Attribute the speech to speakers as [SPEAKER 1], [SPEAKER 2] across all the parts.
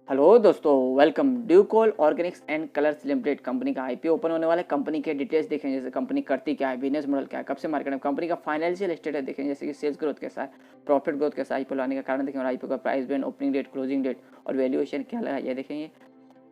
[SPEAKER 1] Hello दोस्तों, welcome. Ducol organics and colours limited company का IPO open होने वाला है। कंपनी के डिटेल्स देखें, जैसे कंपनी करती क्या है, बिजनेस मॉडल क्या है, कब से मार्केट में, कंपनी का फाइनेंशियल स्टेटस देखें, जैसे कि सेल्स ग्रोथ कैसा है, प्रॉफिट ग्रोथ कैसा है, आईपीओ लाने का कारण देखें, और आईपीओ का price band, opening date, closing date और वैल्यूएशन क्या लगा ये देखेंगे,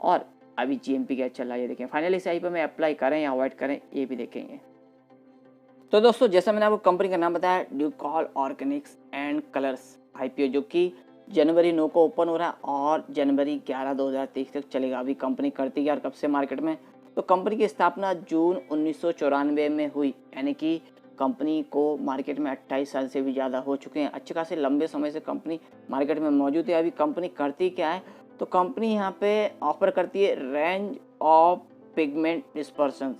[SPEAKER 1] और अभी जीएमपी क्या चल रहा है ये देखें। फाइनली इस आईपीओ में अप्लाई करें या अवॉइड करें ये भी देखेंगे। तो दोस्तों, जैसा मैंने आपको कंपनी का नाम बताया, ड्यूकोल ऑर्गेनिक्स एंड कलर्स आईपीओ, जो कि जनवरी 9 को ओपन हो रहा है और जनवरी 11 2023 तक चलेगा। अभी कंपनी करती है और कब से मार्केट में, तो कंपनी की स्थापना जून 1994 में हुई, यानी कि कंपनी को मार्केट में 28 साल से भी ज़्यादा हो चुके हैं। अच्छे खासे लंबे समय से कंपनी मार्केट में मौजूद है। अभी कंपनी करती क्या है, तो कंपनी यहाँ पे ऑफर करती है रेंज ऑफ पिगमेंट डिस्पर्सन,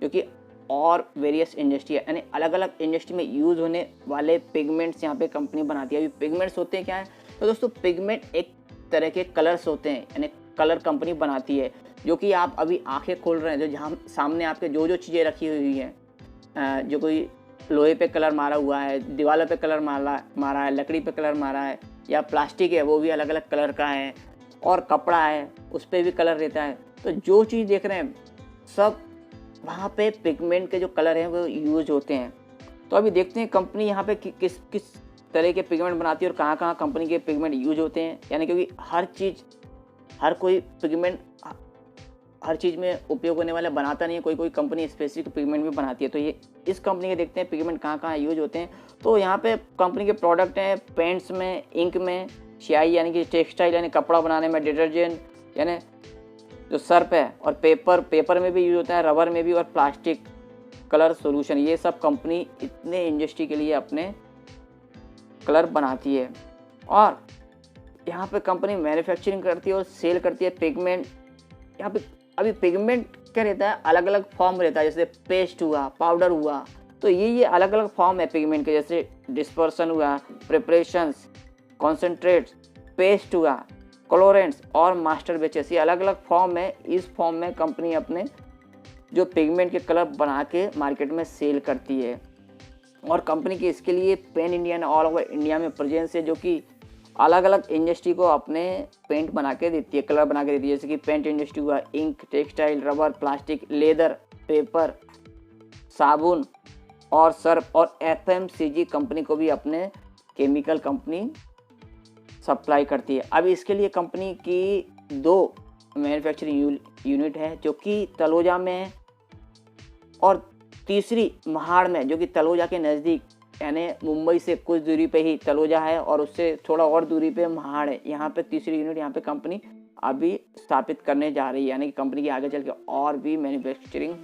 [SPEAKER 1] जो कि और वेरियस इंडस्ट्री है, यानी अलग अलग इंडस्ट्री में यूज़ होने वाले पिगमेंट्स यहाँ पे कंपनी बनाती है। अभी पिगमेंट्स होते हैं क्या है, तो दोस्तों पिगमेंट एक तरह के कलर्स होते हैं, यानी कलर कंपनी बनाती है। जो कि आप अभी आंखें खोल रहे हैं, जो जहाँ सामने आपके जो जो चीज़ें रखी हुई हैं, जो कोई लोहे पे कलर मारा हुआ है, दीवारों पे कलर मारा है, लकड़ी पे कलर मारा है, या प्लास्टिक है वो भी अलग अलग कलर का है, और कपड़ा है उस पर भी कलर रहता है। तो जो चीज़ देख रहे हैं सब वहाँ पे पिगमेंट के जो कलर हैं वो यूज होते हैं। तो अभी देखते हैं कंपनी यहाँ पे किस किस तरह के पिगमेंट बनाती है और कहाँ कहाँ कंपनी के पिगमेंट यूज होते हैं। यानी क्योंकि हर कोई पिगमेंट हर चीज़ में उपयोग होने वाला बनाता नहीं है, कोई कोई कंपनी स्पेसिफिक पिगमेंट भी बनाती है। तो ये इस कंपनी के देखते हैं पिगमेंट कहाँ कहाँ यूज होते हैं। तो यहाँ पे कंपनी के प्रोडक्ट हैं पेंट्स में, इंक में, स्याही यानी कि टेक्सटाइल यानी कपड़ा बनाने में, डिटर्जेंट यानी जो सर्फ है, और पेपर में भी यूज होता है, रबर में भी, और प्लास्टिक कलर सॉल्यूशन, ये सब कंपनी इतने इंडस्ट्री के लिए अपने कलर बनाती है। और यहाँ पे कंपनी मैन्युफैक्चरिंग करती है और सेल करती है पिगमेंट। यहाँ पे अभी पिगमेंट क्या रहता है, अलग अलग फॉर्म रहता है, जैसे पेस्ट हुआ, पाउडर हुआ, तो ये अलग अलग फॉर्म है पिगमेंट के, जैसे डिस्पर्सन हुआ, प्रिपरेशंस, कॉन्सेंट्रेट्स, पेस्ट हुआ, कलोरेंट्स और मास्टर बेचेस, ये अलग अलग फॉर्म है। इस फॉर्म में कंपनी अपने जो पिगमेंट के कलर बना के मार्केट में सेल करती है। और कंपनी की इसके लिए pan India and all over India में प्रेजेंस है, जो कि अलग अलग इंडस्ट्री को अपने पेंट बना के देती है, कलर बना के देती है। जैसे कि पेंट इंडस्ट्री हुआ, ink, textile, rubber, plastic, leather, paper, साबुन और सर्फ, और एफएमसीजी कंपनी को भी अपने केमिकल कंपनी सप्लाई करती है। अब इसके लिए कंपनी की 2 मैन्युफैक्चरिंग यूनिट है, जो कि तलोजा में है, और तीसरी महाड़ में, जो कि तलोजा के नज़दीक, यानी मुंबई से कुछ दूरी पे ही तलोजा है और उससे थोड़ा और दूरी पे महाड़ है। यहाँ पे तीसरी यूनिट यहाँ पे कंपनी अभी स्थापित करने जा रही है, यानी कि कंपनी की आगे चल के और भी मैन्युफैक्चरिंग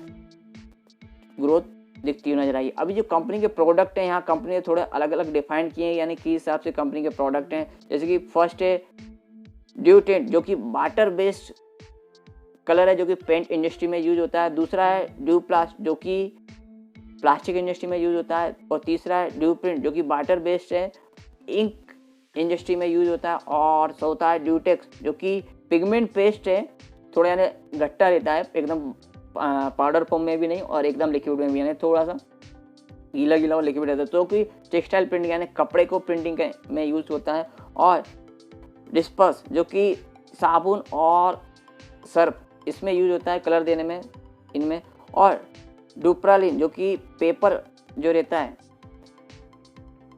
[SPEAKER 1] ग्रोथ दिखती हुई नजर आई। अभी जो कंपनी के प्रोडक्ट हैं, यहाँ कंपनी ने थोड़े अलग अलग डिफाइन किए हैं, यानी कि हिसाब से कंपनी के प्रोडक्ट हैं। जैसे कि फर्स्ट है ड्यूटेंट, जो कि वाटर बेस्ड कलर है, जो कि पेंट इंडस्ट्री में यूज होता है। दूसरा है ड्यूप्लास्ट, जो कि प्लास्टिक इंडस्ट्री में यूज होता है। और तीसरा है ड्यू प्रिंट, जो कि वाटर बेस्ड है, इंक इंडस्ट्री में यूज होता है। और चौथा है ड्यूटेक्स, जो कि पिगमेंट पेस्ट है, थोड़ा यानी गट्टा रहता है, एकदम पाउडर फॉर्म में भी नहीं और एकदम लिक्विड में भी, यानी थोड़ा सा गीला गीला और लिक्विड रहता है। तो कि टेक्सटाइल प्रिंटिंग यानी कपड़े को प्रिंटिंग में यूज होता है। और डिस्पर्स, जो कि साबुन और सर्फ, इसमें यूज होता है कलर देने में इनमें। और डुप्रालिन, जो कि पेपर जो रहता है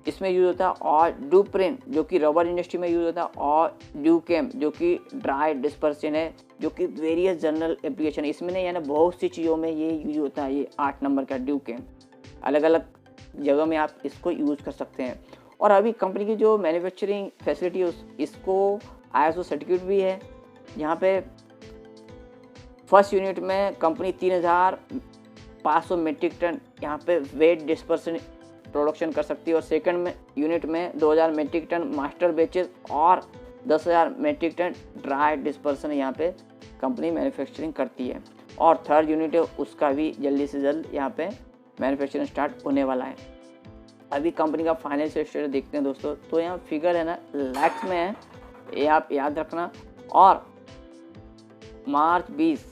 [SPEAKER 1] इसमें यूज होता है। और डुप्रिन, जो कि रबर इंडस्ट्री में यूज होता है। और ड्यूकेम, जो कि ड्राई डिस्पर्सन है, जो कि वेरियस जनरल एप्लीकेशन, इसमें नहीं यानी बहुत सी चीज़ों में ये यूज होता है। ये 8 नंबर का ड्यूकेम अलग अलग जगह में आप इसको यूज कर सकते हैं। और अभी कंपनी की जो मैन्युफैक्चरिंग फैसिलिटी है इसको ISO सर्टिफिकेट भी है। यहाँ पे फर्स्ट यूनिट में कंपनी 3500 मीट्रिक टन यहाँ पे वेट डिस्पर्सन प्रोडक्शन कर सकती है। और सेकंड में यूनिट में 2000 मीट्रिक टन मास्टर बेचेस और 10,000 मीट्रिक टन ड्राई डिस्पर्सन यहाँ पे कंपनी मैन्युफैक्चरिंग करती है। और थर्ड यूनिट है उसका भी जल्दी से जल्द यहाँ पे मैन्युफैक्चरिंग स्टार्ट होने वाला है। अभी कंपनी का फाइनेंशियल स्टेटस देखते हैं दोस्तों, तो यहाँ फिगर है ना लैक्स में है, ये आप याद रखना। और मार्च 20,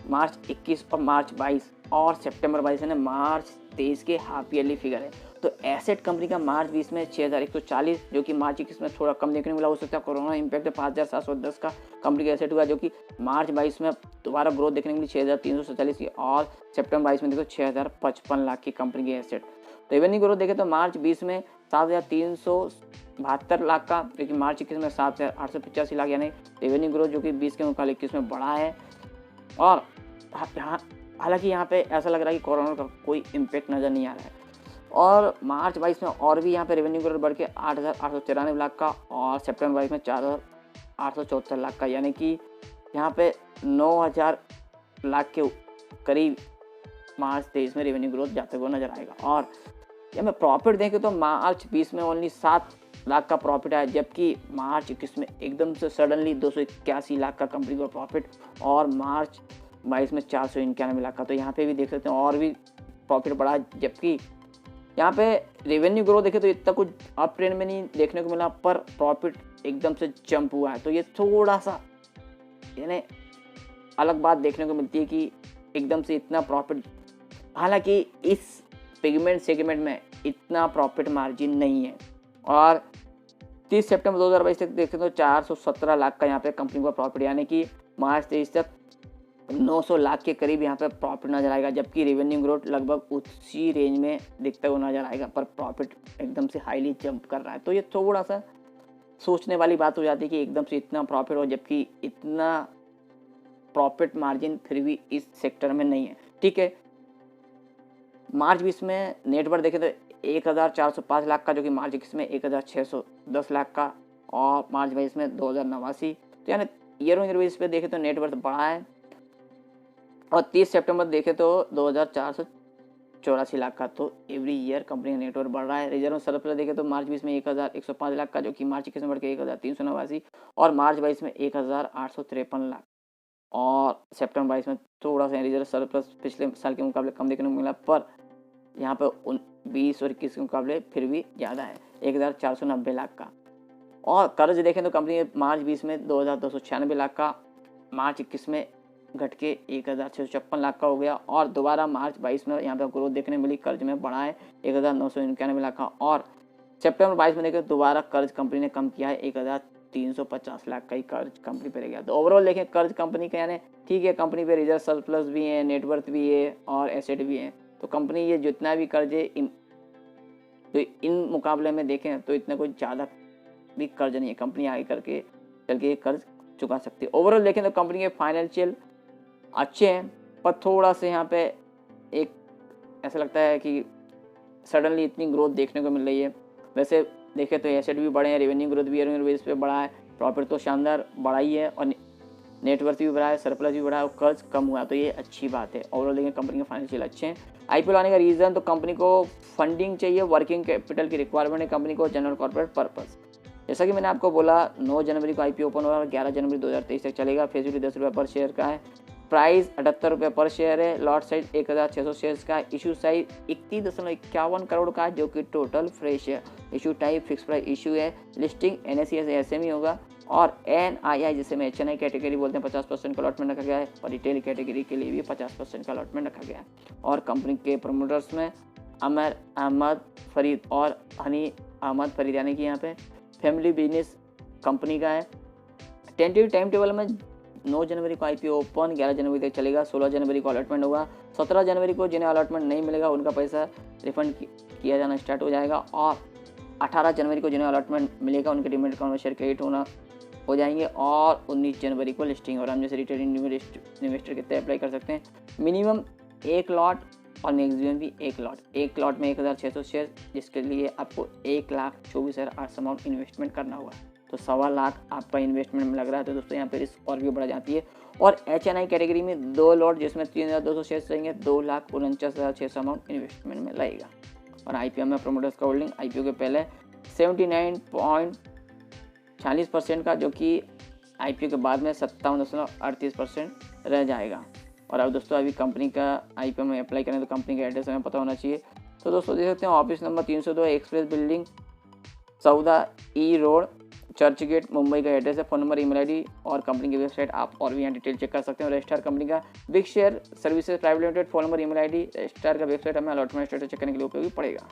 [SPEAKER 1] मार्च 21 और मार्च 22 और सितंबर 22 है ना मार्च 23 के हाफ ईयरली फिगर है। तो तो एसेट कंपनी का मार्च 20 में 6140, जो कि मार्च 21 में थोड़ा कम देखने को मिला, हो सकता है कोरोना इम्पैक्ट 5710 का कंपनी का एसेट हुआ, जो कि मार्च 22 में दोबारा ग्रोथ देखने को मिली 6347 की, और सितंबर 22 में देखो 6055 लाख की कंपनी की एसेट। रेवेन्यू ग्रोथ देखें तो मार्च 20 में 7372 लाख का, जो कि मार्च 21 में 7885 लाख, यानी रेवेन्यू ग्रोथ जो कि 20 के मुकाबले 21 में बढ़ा है। और हालांकि यहाँ पे ऐसा लग रहा है कि कोरोना का कोई इम्पैक्ट नज़र नहीं आ रहा है। और मार्च 22 में और भी यहाँ पे रेवेन्यू ग्रोथ बढ़ के 8894 लाख का, और सितंबर 22 में 4874 लाख का, यानी कि यहाँ पे 9000 लाख के करीब मार्च 23 में रेवेन्यू ग्रोथ जाते हुए नजर आएगा। और या मैं प्रॉफिट देखें तो मार्च 20 में ओनली 7 लाख का प्रॉफिट आया, जबकि मार्च 21 में एकदम से सडनली 281 लाख का कंपनी का प्रॉफिट, और मार्च 22 में 491 लाख का। तो यहाँ पे भी देख सकते हैं और भी प्रॉफिट बढ़ा, जबकि यहाँ पे रेवेन्यू ग्रोथ देखें तो इतना कुछ अप ट्रेंड में नहीं देखने को मिला, पर प्रॉफिट एकदम से जंप हुआ है। तो ये थोड़ा सा यानी अलग बात देखने को मिलती है कि एकदम से इतना प्रॉफिट, हालांकि इस पिगमेंट सेगमेंट में इतना प्रॉफिट मार्जिन नहीं है। और 30 सितंबर 2022 तक देखें तो 417 लाख का यहाँ पे कंपनी का प्रॉफिट, यानी कि मार्च 23 तक 900 लाख के करीब यहाँ पे प्रॉफिट नजर आएगा, जबकि रेवेन्यू ग्रोथ लगभग उसी रेंज में दिखता हुआ नजर आएगा, पर प्रॉफिट एकदम से हाईली जंप कर रहा है। तो ये थोड़ा सा सोचने वाली बात हो जाती है कि एकदम से इतना प्रॉफिट हो, जबकि इतना प्रॉफिट मार्जिन फिर भी इस सेक्टर में नहीं है। ठीक है, मार्च 20 में नेटवर्क देखें तो 1405 लाख का, जो कि मार्च 21 में 1610 लाख का, और मार्च 22 में 2089। तो यानी ईयर ऑन ईयर बेसिस पे देखें तो नेटवर्थ बढ़ा है। और 30 सितंबर देखें तो 2484 लाख का। तो एवरी ईयर कंपनी का नेटवर्क बढ़ रहा है। रिजर्व सरप्लस देखें तो मार्च 20 में 1105 लाख का, जो कि मार्च 21 में बढ़ के 1389, और मार्च 22 में 1853 लाख, और सितंबर 22 में थोड़ा सा रिजर्व सरप्लस पिछले साल के मुकाबले कम देखने को मिला, पर यहाँ पे 20 और 21 के मुकाबले फिर भी ज़्यादा है 1490 लाख का। और कर्ज देखें तो कंपनी मार्च 20 में 2296 लाख का, मार्च 21 में घट के 1656 लाख का हो गया, और दोबारा मार्च 22 में यहाँ पे ग्रोथ देखने मिली, कर्ज में बढ़ा है 1991 लाख का, और सितंबर 22 में देखें दोबारा कर्ज कंपनी ने कम किया है 1350 लाख का ही कर्ज कंपनी पे रह गया। तो ओवरऑल देखें कर्ज कंपनी का यानी ठीक है, कंपनी पे रिजर्व सरप्लस भी है, नेटवर्थ भी है और एसेट भी है। तो कंपनी ये जितना भी कर्ज है इन मुकाबले में देखें तो इतना कुछ ज़्यादा भी कर्ज नहीं है, कंपनी आगे करके चल के कर्ज चुका सकती है। ओवरऑल देखें तो कंपनी के फाइनेंशियल अच्छे हैं, पर थोड़ा से यहाँ पे एक ऐसा लगता है कि सडनली इतनी ग्रोथ देखने को मिल रही है। वैसे देखें तो एसेट भी बढ़े हैं, रेवेन्यू ग्रोथ भी ईयर बेस पे बढ़ा है, प्रॉफिट तो शानदार बढ़ा ही है, और नेटवर्थ भी बढ़ा है, सरप्लस भी बढ़ा है, और कर्ज कम हुआ, तो ये अच्छी बात है। ओवरऑल देखें कंपनी के फाइनेंशियल अच्छे हैं। आईपीओ लाने का रीज़न तो कंपनी को फंडिंग चाहिए, वर्किंग कैपिटल की रिक्वायरमेंट है कंपनी को, जनरल कॉर्पोरेट पर्पस। जैसा कि मैंने आपको बोला 9 जनवरी को आईपीओ ओपन हो रहा है, 11 जनवरी 2023 तक चलेगा। फेस वैल्यू 10 रुपये पर शेयर का है, प्राइस 78 रुपये पर शेयर है, लॉट साइज 1600 शेयर्स का, इशू साइज 31.51 करोड़ का, जो कि टोटल फ्रेश है। Issue type fix price issue है, लिस्टिंग NSE SME होगा, और NII जिसे में HNI कैटेगरी बोलते हैं 50% का अलॉटमेंट रखा गया है, और रिटेल कैटेगरी के लिए भी 50% का अलॉटमेंट रखा गया है। और कंपनी के प्रमोटर्स में अमर अहमद फरीद और हनी अहमद फरीद, यानी कि यहाँ पे फैमिली बिजनेस कंपनी का है। टेंटेटिव टाइम टेबल में 9 जनवरी को आईपीओ ओपन, 11 जनवरी तक चलेगा, 16 जनवरी को अलॉटमेंट होगा, 17 जनवरी को जिन्हें अलॉटमेंट नहीं मिलेगा उनका पैसा रिफंड किया जाना स्टार्ट हो जाएगा, और 18 जनवरी को जिन्हें अलॉटमेंट मिलेगा उनके डीमैट अकाउंट में शेयर क्रेडिट हो जाएंगे, और 19 जनवरी को लिस्टिंग। और हम जैसे रिटेल इन्वेस्टर कितने अप्लाई कर सकते हैं, मिनिमम 1 लॉट और मैक्सिमम भी 1 लॉट। 1 लॉट में 1600 शेयर, जिसके लिए आपको 1,24,800 अमाउंट इन्वेस्टमेंट करना होगा। तो 1.25 लाख आपका इन्वेस्टमेंट में लग रहा है। तो दोस्तों यहाँ पे रिस्क और भी बढ़ जाती है। और HNI कैटेगरी में 2 लॉट जिसमें 3,200 शेयर्स रहेंगे, 2,49,600 अमाउंट इन्वेस्टमेंट में लगेगा। और आईपीओ में प्रोमोटर्स का होल्डिंग आईपीओ के पहले 79.40% का, जो कि आईपीओ के बाद में 57.38% रह जाएगा। और अब दोस्तों अभी कंपनी का आईपीओ में अप्लाई करें तो कंपनी का एड्रेस हमें पता होना चाहिए। तो दोस्तों देख सकते हैं office number 302 express building 14 E road Churchgate Mumbai का एड्रेस है। फ़ोन नंबर, ईमेल आईडी और कंपनी की वेबसाइट आप और भी यहाँ डिटेल चेक कर सकते हैं। रजिस्ट्रार कंपनी का Bigshare services private limited, phone number, email ID, registrar का वेबसाइट हमें अलॉटमेंट स्टेटस चेक करने के लिए उपयोगी पड़ेगा।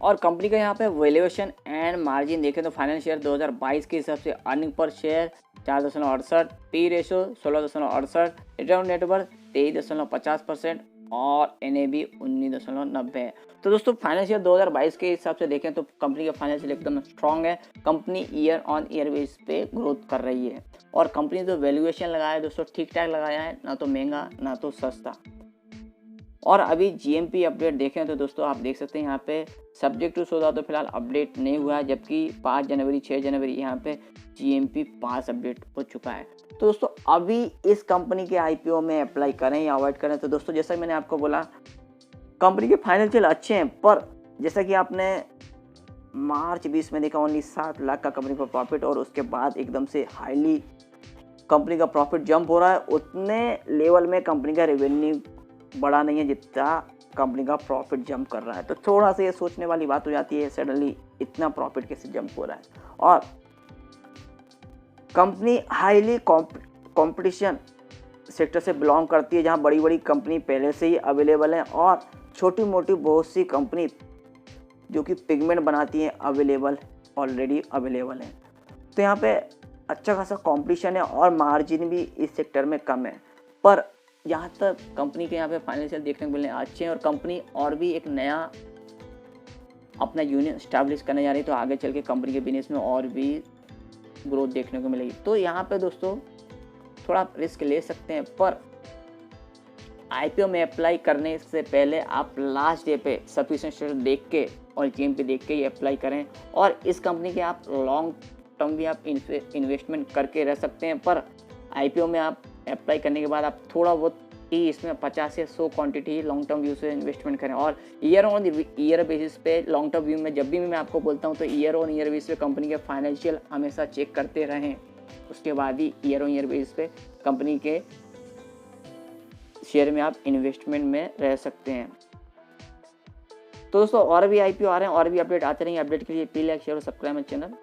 [SPEAKER 1] और कंपनी का यहाँ पे वैल्यूएशन एंड मार्जिन देखें तो फाइनेंशियल 2022 के हिसाब से earning per share 4.68, P ratio 16.68, return net worth 23.50% और NAV 19.90 है। तो दोस्तों फाइनेंशियल 2022 के हिसाब से देखें तो कंपनी का फाइनेंशियल एकदम स्ट्रांग है। Company year on year base पे ग्रोथ कर रही है और कंपनी जो वैल्यूएशन लगाया है दोस्तों ठीक ठाक लगाया है, ना तो महंगा ना तो सस्ता। और अभी GMP अपडेट देखें तो दोस्तों आप देख सकते हैं यहाँ पे सब्जेक्ट टू सौदा तो फिलहाल अपडेट नहीं हुआ है, जबकि 5 जनवरी 6 जनवरी यहाँ पे GMP पास अपडेट हो चुका है। तो दोस्तों अभी इस कंपनी के IPO में अप्लाई करें या अवॉइड करें, तो दोस्तों जैसा मैंने आपको बोला कंपनी के फाइनेंशियल अच्छे हैं, पर जैसा कि आपने मार्च 20 में देखा ओनली 7 लाख का कंपनी का प्रॉफिट और उसके बाद एकदम से हाईली कंपनी का प्रॉफिट जंप हो रहा है, उतने लेवल में कंपनी का रेवेन्यू बड़ा नहीं है जितना कंपनी का प्रॉफिट जंप कर रहा है। तो थोड़ा सा ये सोचने वाली बात हो जाती है सडनली इतना प्रॉफिट कैसे जंप हो रहा है। और कंपनी हाईली कंपटीशन सेक्टर से बिलोंग करती है जहां बड़ी बड़ी कंपनी पहले से ही अवेलेबल हैं और छोटी मोटी बहुत सी कंपनी जो कि पिगमेंट बनाती हैं ऑलरेडी अवेलेबल हैं। तो यहाँ पे अच्छा खासा कंपटीशन है और मार्जिन भी इस सेक्टर में कम है, पर यहाँ तक कंपनी के यहाँ पे फाइनेंशियल देखने को मिलने अच्छे हैं और कंपनी और भी एक नया अपना यूनियन स्टैब्लिश करने जा रही है। तो आगे चल के कंपनी के बिजनेस में और भी ग्रोथ देखने को मिलेगी। तो यहाँ पे दोस्तों थोड़ा रिस्क ले सकते हैं, पर IPO में अप्लाई करने से पहले आप लास्ट डे पे सफिशिएंट स्टेटस देख के और GMP देख के ही अप्लाई करें। और इस कंपनी के आप लॉन्ग टर्म भी आप इन्वेस्टमेंट करके रह सकते हैं, पर IPO में आप अप्लाई करने के बाद आप थोड़ा बहुत ही इसमें 50 से 100 क्वांटिटी लॉन्ग टर्म व्यू से इन्वेस्टमेंट करें। और ईयर ऑन ईयर बेसिस पे लॉन्ग टर्म व्यू में जब भी मैं आपको बोलता हूँ तो ईयर ऑन ईयर बेसिस पे कंपनी के फाइनेंशियल हमेशा चेक करते रहें, उसके बाद ही ईयर ऑन ईयर बेसिस पे कंपनी के शेयर में आप इन्वेस्टमेंट में रह सकते हैं। तो दोस्तों और भी IPO आ रहे हैं और भी अपडेट आते रहेंगे। अपडेट के लिए प्लीज लाइक शेयर और सब्सक्राइब मेरे चैनल।